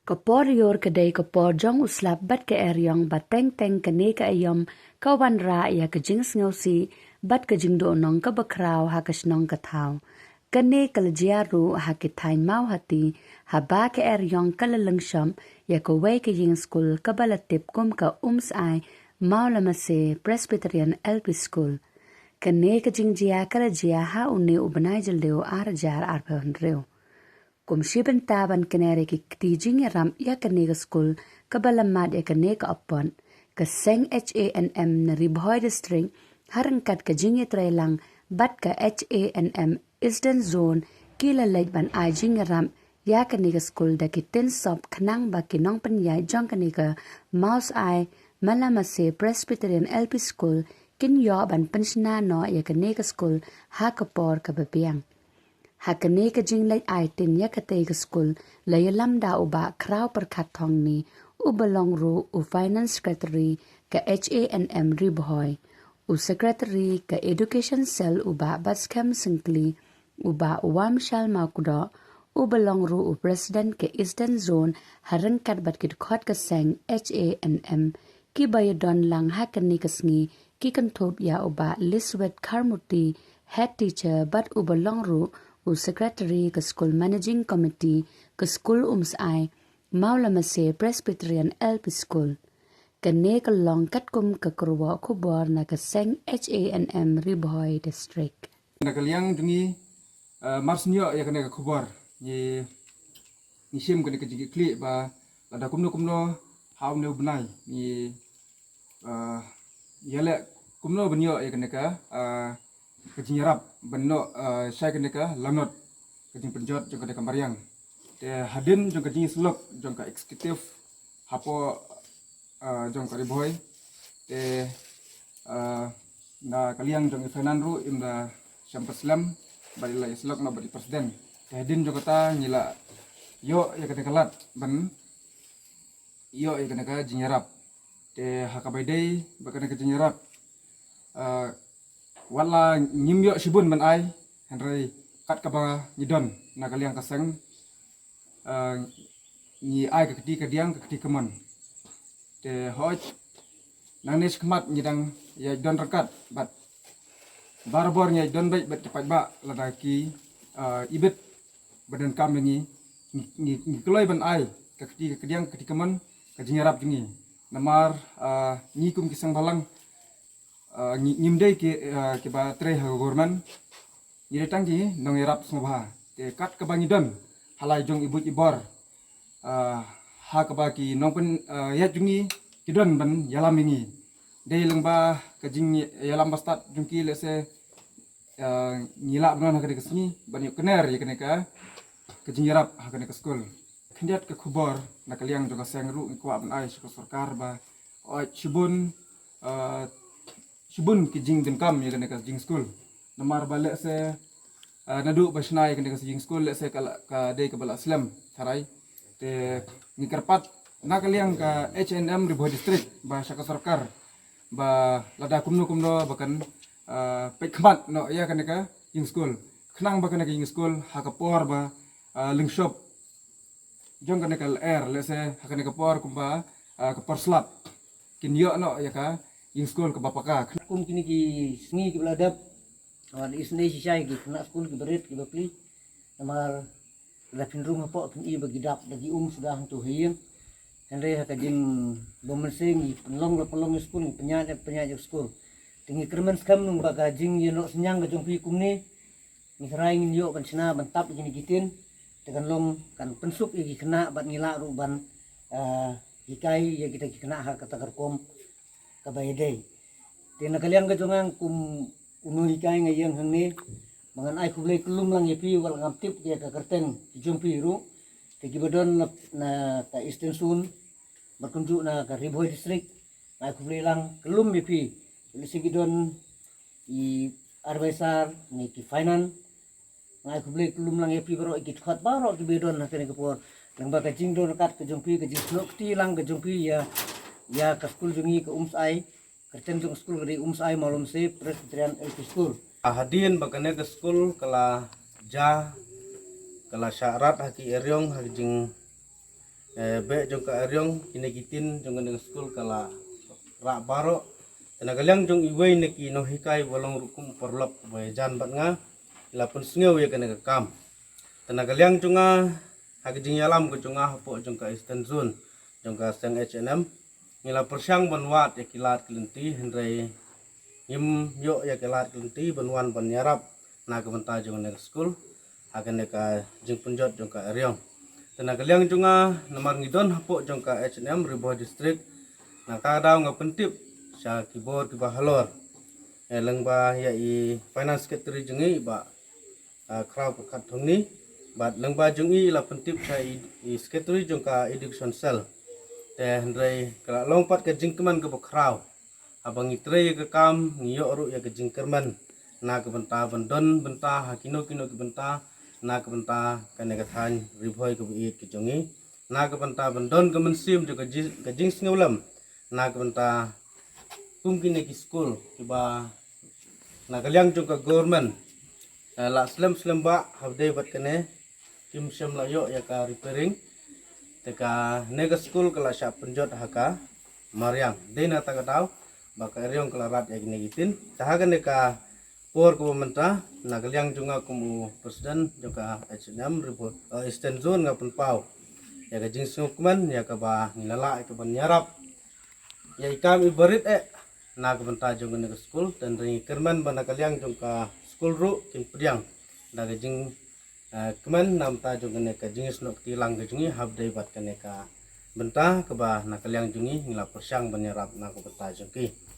Kapor yor kedai kapor jong uslap bat ke eryong bateng teng kene ke ayom kawan ra ya kejing sngosi bat kejing do nong ke bakraw ha kesnong ke thau. Kene keljiaru ha kitain mau hati ha ba ke eryong kalelengsham ya ke wei ke ying school ke balatip kum ke ai mau lamase Presbyterian LP School. Kene kejing jia kerajia ha une ubenai jildeo arjar arpehon reo. Kumshiban taban kenere ki teaching ram ya kenega school kabalamad ya kenega upon ka seng HANM na Ribhoy district harangkat ka jingya trailang bat ka HANM Eastern Zone kila ban ay jingya ram ya kenega school da ki tin sop kanang ba kinong panyay jong kenega mouse ay malamase Presbyterian LP School kin yo ban pensiona no ya kenega school ha kapor ka babiang. Hakane ka jing lai ai tin ya kate ka school lay lamda uba kraw perkat thong ni ubalong ru u finance secretary ka HANM Ribhoy u secretary ka education cell uba Bascam Singli uba Wam Shal Makudo ubalong ru u president ka Eastern Zone harangkat bat kit khot ka seng HANM ki bayadon lang hakane ka sngi ki kanthop ya uba Liswet Karmuti head teacher bat ubalong ru u secretary ke school managing committee ke school ai maulamase Presbyterian LP School kene ke long katkum ke kurwa kubor na ke seng HANM Ribhoy district na kaliang dungi marsnyo ya kene ke kubor ni sim kene ke jigi kli ba ada kumno haum ne ubnai ni yele kumno benyo ya kene ke kejing yarap benno saya kene ka lamnot kejing penjot jong kene kamariang te hadin jong kejing slok jong ka eksekutif hapo jong ka Ribhoy te na kaliang jong fenan ru imda sampaslam badila slok na badi presiden te hadin jong kata nyila yo ya kene kalat ben yo ya kene ka jing yarap te hakabaidai ba kene kejing yarap wala nyimyo sibun man ai henry kat kaba nyidon na kaliang kaseng ni ai ke kediang ke kemon te hoj nang nes kemat nyidang ya don rekat bat barbor nya don baik bat cepat ba ladaki ibet badan kam ni keloi ban ai ke kediang ke kemon ke jinyarap jingi namar nyikum kisang balang nyimdai ke ba tre ha gorman ni tangji nong erap smobha te kat ka bangidon halai jong ibu ibor ha ka ba ki nong pen ya jungi kidon ban yalam ini dei lengba ka jing yalam bastat jungki lese nyila bnon ha ka kesni ban yu kener ya kene ka jing yarap ha ka school kendiat ke khubor na kaliang jong seng ru ko ban ai sarkar ba chibun Shibun ki jing kam ya kene ka jing school namar balik se nadu basnai kene ka jing school le se ka dei ka bala aslam tharai te ni karpat na kaliang ka HNM Ribhoy district ba syaka sarkar ba lada kumno bakan pekmat no ya kene ka jing school khnang ba kene ka jing school ha ka por ba lingshop jong kene ka air le se ha kene ka por kumba ka por slap kin yo no ya ka jing school ke bapaka kum kini ki sngi ki beladap awal isne si sai ki kena school ki berit ki bapli namar la pindrung hapo pin i bagi dap bagi sudah tu hiang henre ha kajing bomensing penlong la pelong school penyanya school tingi kermen skam nung baga jing ye no senyang ga jong pi kum ni serai ngin yo ban sina ban tap gini gitin tekan long kan pensuk i kena bat ngila ru ban hikai ye kita kena ha kata kerkom kabayday tina kaliang ka jongang kum unuhi kay ngayang hangni mangan ay kublay kulum lang yapi wal ngamtip kaya ka karteng jumpi ru tigi badon na ka Eastern Zone berkunjuk na ka Ribhoy district ay kublay lang kulum yapi sige don i arbesar ni ki finan ay kublay kulum lang yapi baro ikit khat baro ki bedon na kene kapor nang ba ka jingdon kat ka jumpi ka jisnok ti lang ka jumpi ya ka school jungi ka ai kerten jung school dari ai malum se Presbyterian LP School ahadin bakane ke school kala ja kala syarat haki eryong haki jing be jong ka aryong kinegitin jong nang school kala ra baro tenagalyang jong iway neki no hikai walong rukum perlap bay jan bat nga ilapun sngew ya kana kam tenagalyang jong hagijing yalam ko jong hapo jong ka eastern zone jong ka sang H&M ngila persyang banwat ya kilat kelenti hendrai yim yo ya kilat kelenti banwan banyarap na kebenta jong nang school akan ka jing punjot jong ka aryong tenagalyang jong namar ngidon hapo jong ka H&M Riboh district na kadaw nga pentip sa kibor kiba halor eleng ba ya i finance secretary jengi ba kraw pakat thongni bat leng ba jong i la pentip sa i secretary jong ka education cell te hendrai kala longpat ke jingkeman ke kraw abang itre ke kam ngiyo ru ya ke jingkerman na ke benta bandon benta hakino kino ke benta na ke benta kane kathan Riboh ke bi ke jongi na ke benta bandon ke mensim jo ke jing sngulam na ke benta kumkine ki school kiba na kalyang jong ka government la slem ba habde bat kane kim syam layo ya ka repairing teka nega school kala sya penjot haka maryang dena ta kataw baka ryong kala rat ya ginegitin tahagan ka por ko menta na kalyang jong kumu presiden jong ka H&M Riboh eastern zone nga punpaw ya ka jing sukman ya ka ba nilala ka ban nyarap ya ikam ibarit na kabenta jong nega school dan ring kerman bana kalyang jong ka school ru kin priang daga jing keman nam ta jong nega jingis nok tilang ga jungi habdai bat kaneka benta keba na kalyang jungi ngila persyang banyarap na kabenta jong ki